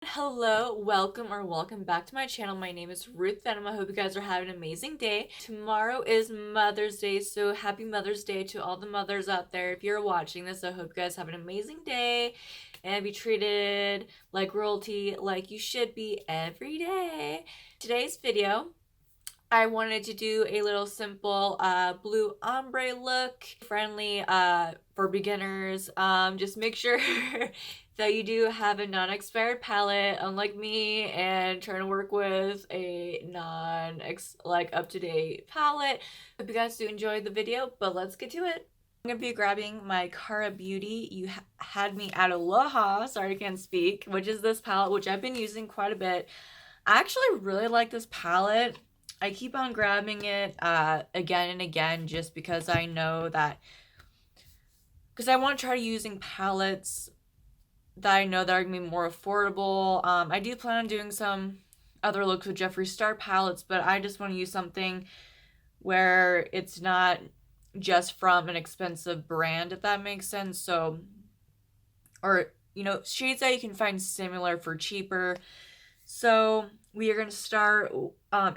Hello, welcome back to my channel. My name is Ruth Venom. I hope you guys are having an amazing day. Tomorrow is Mother's Day, so happy Mother's Day to all the mothers out there. If you're watching this, I hope you guys have an amazing day and be treated like royalty, like you should be every day. Today's video, I wanted to do a little simple blue ombre look, friendly for beginners. Just make sure that you do have a non-expired palette, unlike me, and trying to work with a up-to-date palette. Hope you guys do enjoy the video, but let's get to it. I'm gonna be grabbing my Cara Beauty You Had Me at Aloha, sorry I can't speak, which is this palette, which I've been using quite a bit. I actually really like this palette. I keep on grabbing it again and again just because I know that, because I want to try using palettes that I know that are going to be more affordable. I do plan on doing some other looks with Jeffree Star palettes, but I just want to use something where it's not just from an expensive brand, if that makes sense. So, or, shades that you can find similar for cheaper. So we are going to start,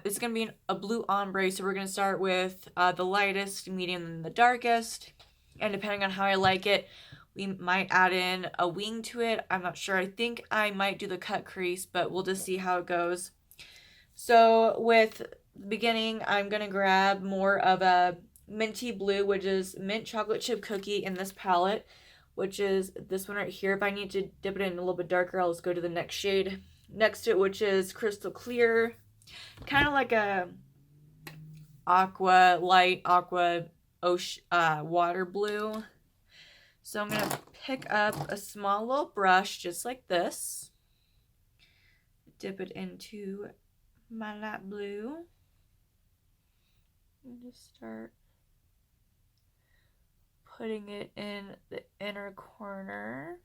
it's going to be a blue ombre, so we're going to start with the lightest, medium, and the darkest, and depending on how I like it, we might add in a wing to it. I'm not sure. I think I might do the cut crease, but we'll just see how it goes. So with the beginning, I'm going to grab more of a minty blue, which is mint chocolate chip cookie in this palette, which is this one right here. If I need to dip it in a little bit darker, I'll just go to the next shade next to it, which is crystal clear, kind of like a light aqua ocean water blue. So I'm gonna pick up a small little brush just like this, dip it into my light blue, and just start putting it in the inner corner.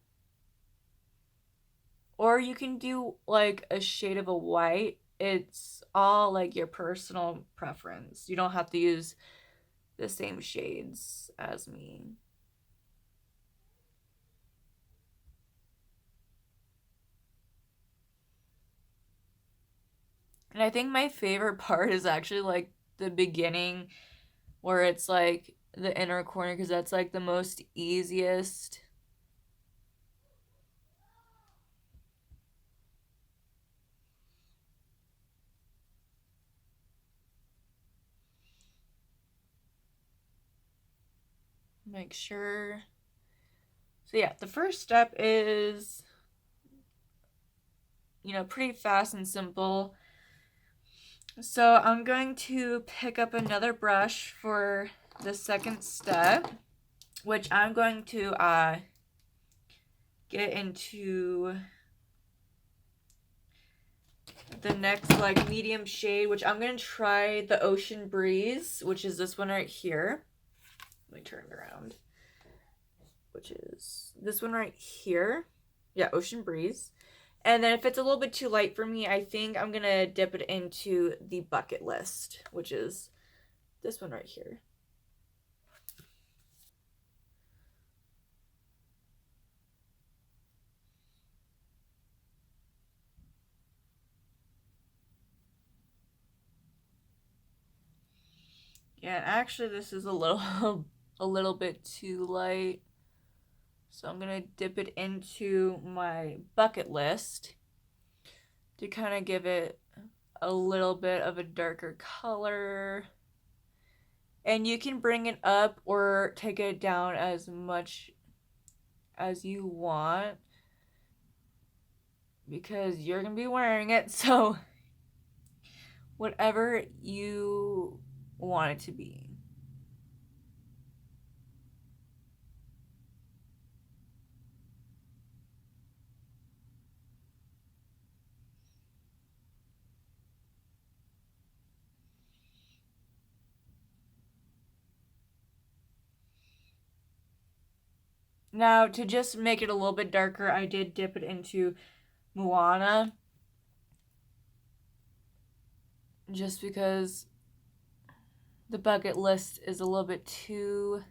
Or you can do like a shade of a white. It's all like your personal preference. You don't have to use the same shades as me. And I think my favorite part is actually like the beginning where it's like the inner corner, because that's like the most easiest. Make sure. So yeah, the first step is, pretty fast and simple. So I'm going to pick up another brush for the second step, which I'm going to get into the next like medium shade, which I'm going to try the Ocean Breeze, which is this one right here. Let me turn it around. Which is this one right here. Yeah, Ocean Breeze. And then if it's a little bit too light for me, I think I'm going to dip it into the Bucket List, which is this one right here. Yeah, actually this is a little bit too light. So I'm going to dip it into my Bucket List to kind of give it a little bit of a darker color. And you can bring it up or take it down as much as you want, because you're going to be wearing it, so whatever you want it to be. Now, to just make it a little bit darker, I did dip it into Moana, just because the Bucket List is a little bit too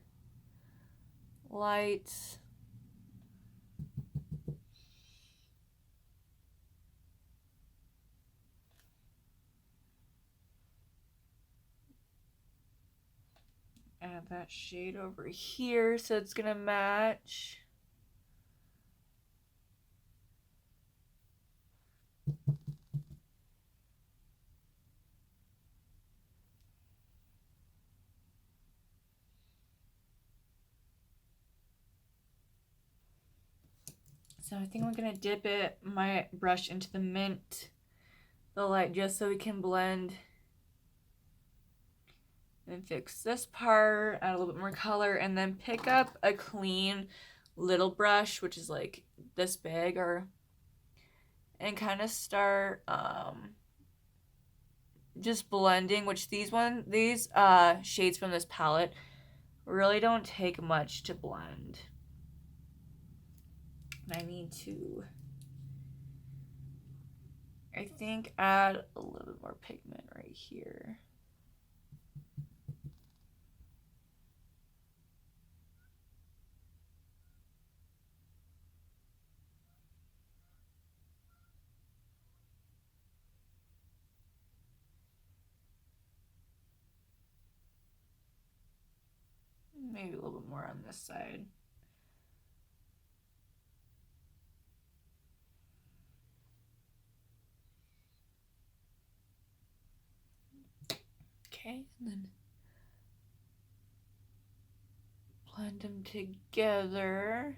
light. add that shade over here so it's gonna match. So I think I'm gonna dip my brush into the mint, the light, just so we can blend and fix this part, add a little bit more color, and then pick up a clean little brush, which is like this big, and kind of start just blending, which these shades from this palette really don't take much to blend. And I need to, I think, add a little bit more pigment right here. Maybe a little bit more on this side. Okay, and then blend them together.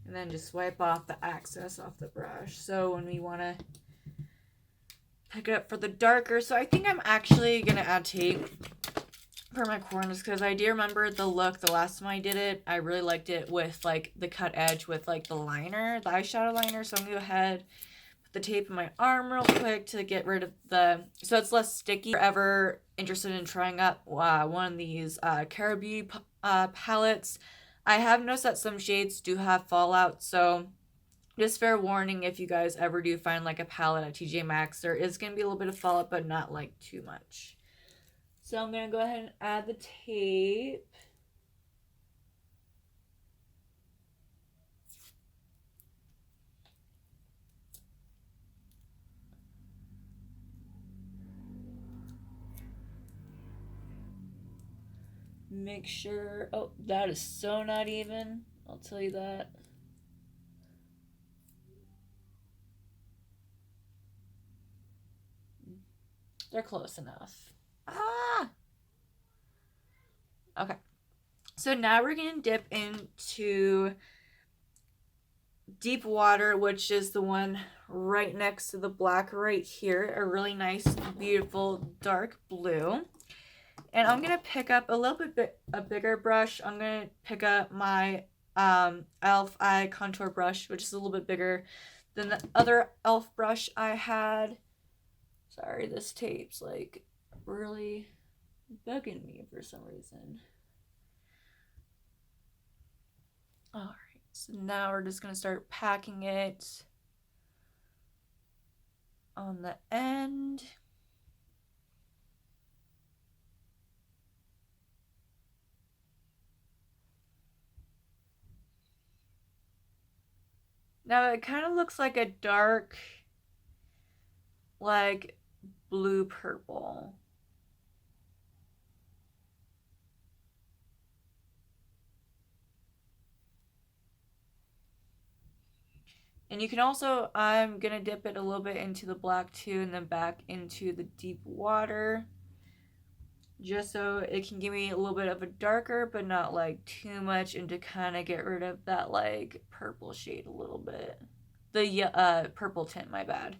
And then just wipe off the excess off the brush. So when we want to pick it up for the darker, so I think I'm actually going to add tape for my corners, because I do remember the look the last time I did it. I really liked it with like the cut edge with like the liner, the eyeshadow liner. So I'm going to go ahead, put the tape in my arm real quick to get rid of so it's less sticky. If you're ever interested in trying up one of these Cara Beauty palettes, I have noticed that some shades do have fallout, so just fair warning, if you guys ever do find like a palette at TJ Maxx, there is going to be a little bit of fallout, but not like too much. So I'm going to go ahead and add the tape. Make sure, oh, that is so not even, I'll tell you that. They're close enough. Ah! Okay. So now we're going to dip into Deep Water, which is the one right next to the black right here. A really nice, beautiful, dark blue. And I'm going to pick up a little bit a bigger brush. I'm going to pick up my e.l.f. eye contour brush, which is a little bit bigger than the other e.l.f. brush I had. Sorry, this tape's like really bugging me for some reason. Alright, so now we're just going to start packing it on the end. Now it kind of looks like a dark, like blue purple. And you can also, I'm gonna dip it a little bit into the black too, and then back into the deep water, just so it can give me a little bit of a darker, but not like too much, and to kind of get rid of that like purple shade a little bit. The purple tint, my bad.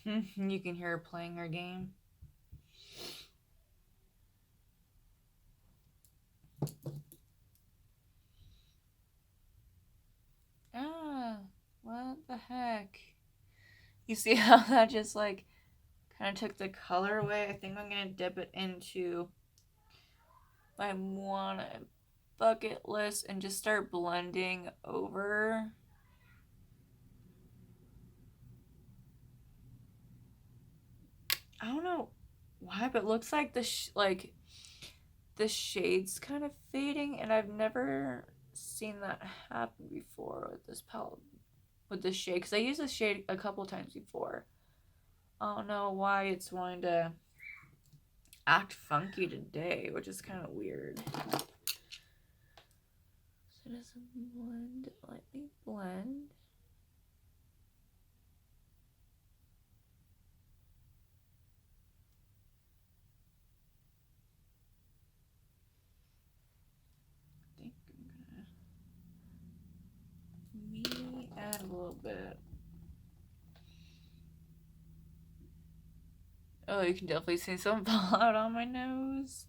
You can hear her playing her game. Ah, what the heck? You see how that just like kind of took the color away? I think I'm gonna dip it into my one bucket list and just start blending over. I don't know why, but it looks like the shade's kind of fading, and I've never seen that happen before with this palette, with this shade, because I used this shade a couple times before. I don't know why it's wanting to act funky today, which is kind of weird. So just blend, lightly blend. I think I'm gonna add a little bit. Oh, you can definitely see some fallout on my nose.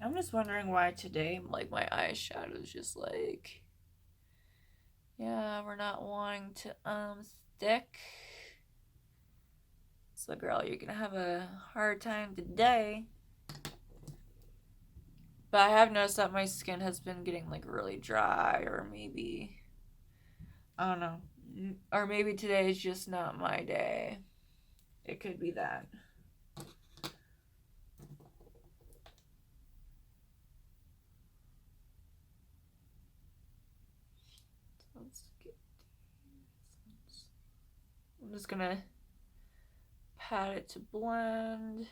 I'm just wondering why today, like, my eyeshadow is just like, yeah, we're not wanting to stick. So, girl, you're gonna have a hard time today. But I have noticed that my skin has been getting like really dry, or maybe, I don't know, or maybe today is just not my day. It could be that. I'm just gonna pat it to blend.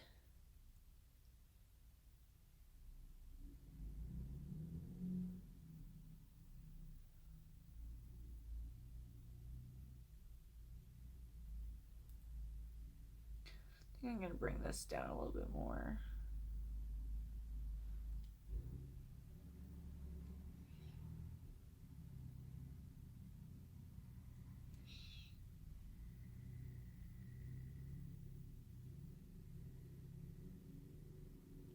I think I'm gonna bring this down a little bit more.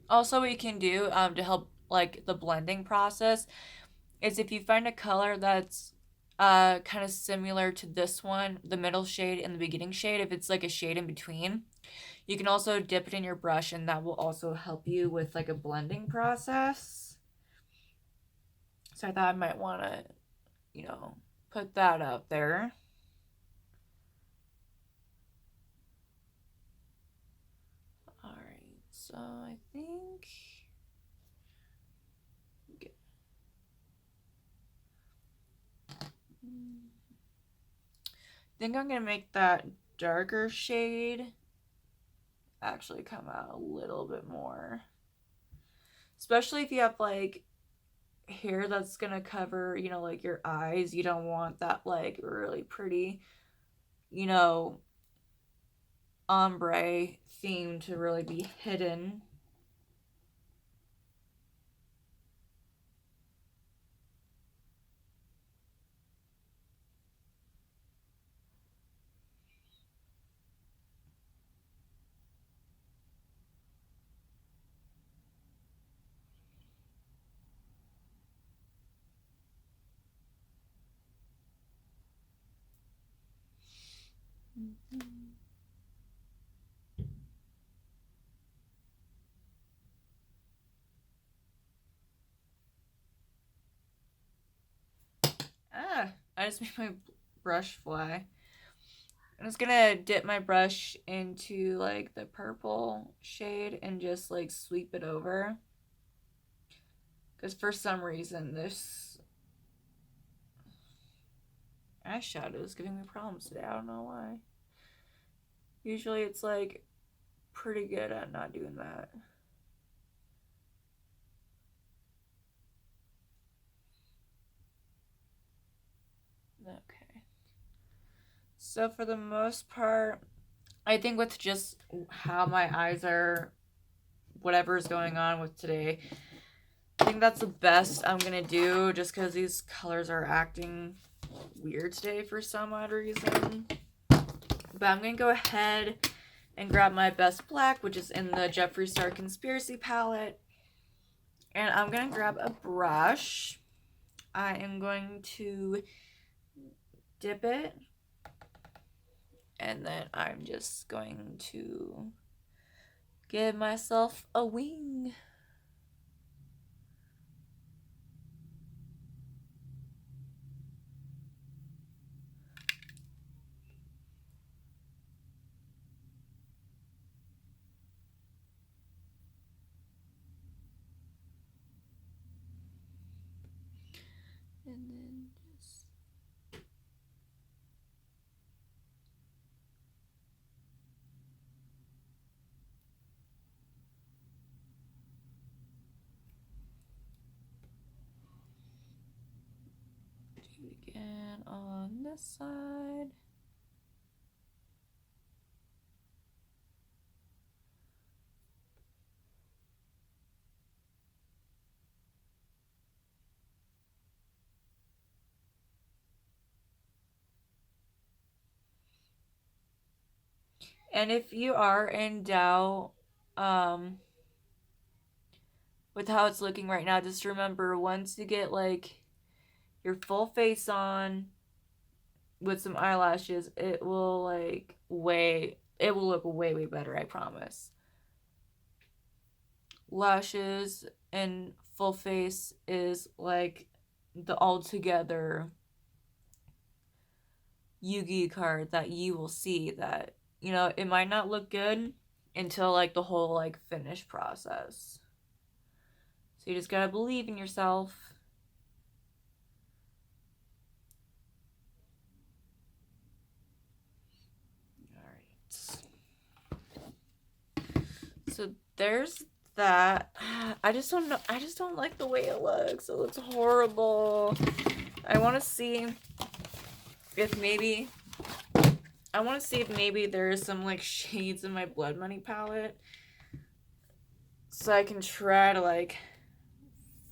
Also, what you can do to help like the blending process is if you find a color that's kind of similar to this one, the middle shade and the beginning shade, if it's like a shade in between, you can also dip it in your brush, and that will also help you with like a blending process. So I thought I might want to, you know, put that out there. All right, so I think I'm gonna make that darker shade actually come out a little bit more, especially if you have like hair that's gonna cover, you know, like your eyes. You don't want that like really pretty, you know, ombre theme to really be hidden. Ah, I just made my brush fly. I'm just gonna dip my brush into like the purple shade and just like sweep it over. Because for some reason this eyeshadow is giving me problems today. I don't know why. Usually it's like pretty good at not doing that. Okay. So for the most part, I think with just how my eyes are, whatever's going on with today, I think that's the best I'm gonna do just because these colors are acting weird today for some odd reason. But I'm gonna go ahead and grab my best black, which is in the Jeffree Star Conspiracy palette. And I'm gonna grab a brush. I am going to dip it. And then I'm just going to give myself a wing. And then just... do it again on this side. And if you are in doubt with how it's looking right now, just remember, once you get like your full face on with some eyelashes, it will like it will look way better, I promise. Lashes and full face is like the all-together Yu-Gi card that you will see that, you know, it might not look good until like the whole like finish process. So you just gotta believe in yourself. So there's that. I just don't know. I just don't like the way it looks. It looks horrible. I want to see if maybe... I want to see if maybe there's some like shades in my Blood Money palette. So I can try to like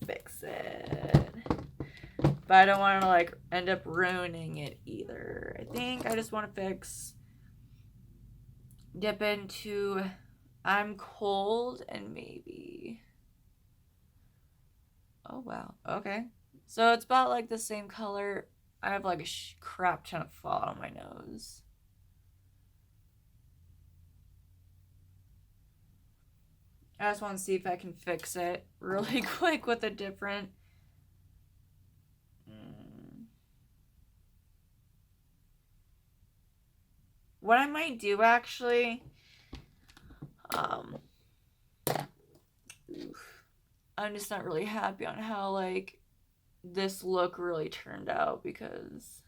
fix it. But I don't want to like end up ruining it either. I think I just want to fix... dip into... I'm Cold and maybe... oh, wow. Okay. So it's about like the same color. I have like a crap ton of fall on my nose. I just want to see if I can fix it really quick with a different... What I might do actually... I'm just not really happy on how like this look really turned out because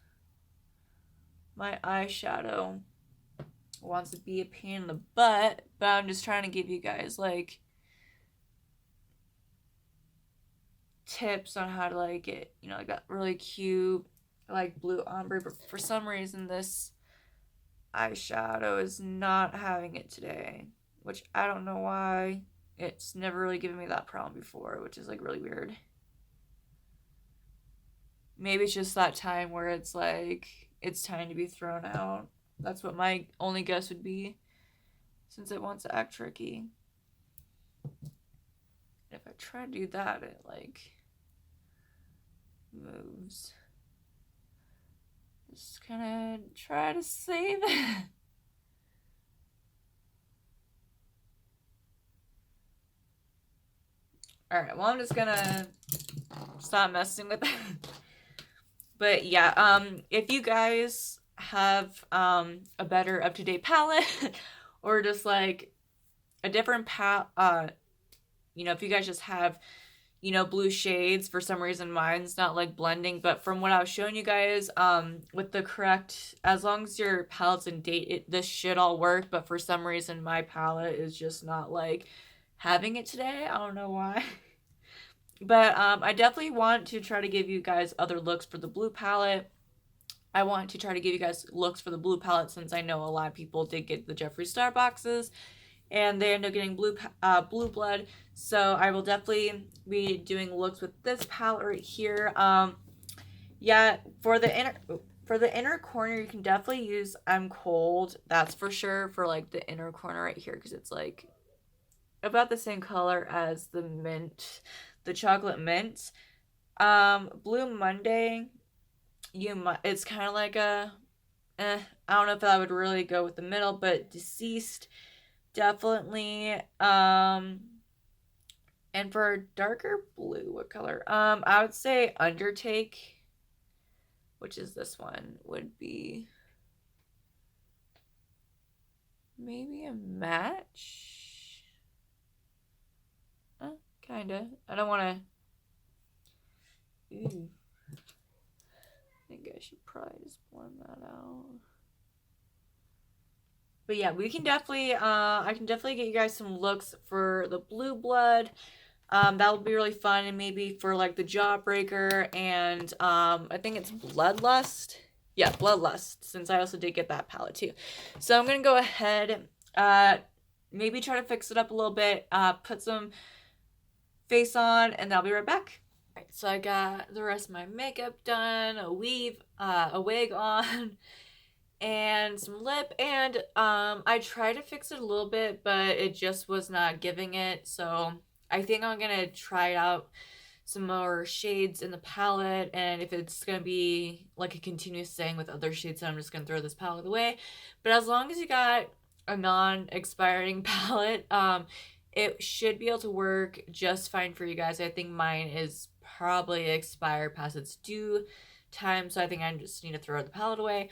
my eyeshadow wants to be a pain in the butt, but I'm just trying to give you guys like tips on how to like get, you know, like that really cute like blue ombre, but for some reason this eyeshadow is not having it today, which I don't know why. It's never really given me that problem before, which is like really weird. Maybe it's just that time where it's like it's time to be thrown out. That's what my only guess would be, since it wants to act tricky. If I try to do that, it like moves. Just kind of try to save it. Alright, well, I'm just gonna stop messing with it. But yeah, if you guys have a better up-to-date palette or just like a different you know, if you guys just have, you know, blue shades, for some reason mine's not like blending, but from what I was showing you guys, with the correct, as long as your palette's in date, this should all work, but for some reason my palette is just not like having it today. I don't know why. But I definitely want to try to give you guys other looks for the blue palette. I want to try to give you guys looks for the blue palette since I know a lot of people did get the Jeffree Star boxes. and they end up getting blue blood. So I will definitely be doing looks with this palette right here. Yeah, for the inner corner, you can definitely use I'm Cold. That's for sure, for like the inner corner right here, because it's like about the same color as the mint, the chocolate mint. Blue Monday, it's kind of like a I don't know if I would really go with the middle, but Deceased definitely. And for darker blue, what color? I would say Undertake, which is this one, would be maybe a match. Kinda. I don't want to. Ooh. I think I should probably just blend that out. But yeah, we can definitely, I can definitely get you guys some looks for the blue blood. That would be really fun, and maybe for like the Jawbreaker and I think it's Bloodlust. Yeah, Bloodlust, since I also did get that palette too. So I'm gonna go ahead, maybe try to fix it up a little bit, put some face on, and I'll be right back. Alright, so I got the rest of my makeup done, a wig on, and some lip, and I tried to fix it a little bit, but it just was not giving it. So I think I'm gonna try out some more shades in the palette, and if it's gonna be like a continuous thing with other shades, then I'm just gonna throw this palette away. But as long as you got a non-expiring palette, it should be able to work just fine for you guys. I think mine is probably expired past its due time, so I think I just need to throw the palette away.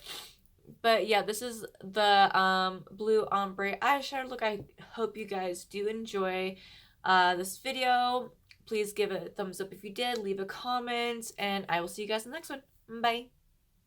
But yeah, this is the blue ombre eyeshadow look. I hope you guys do enjoy this video. Please give it a thumbs up if you did, leave a comment, and I will see you guys in the next one. Bye.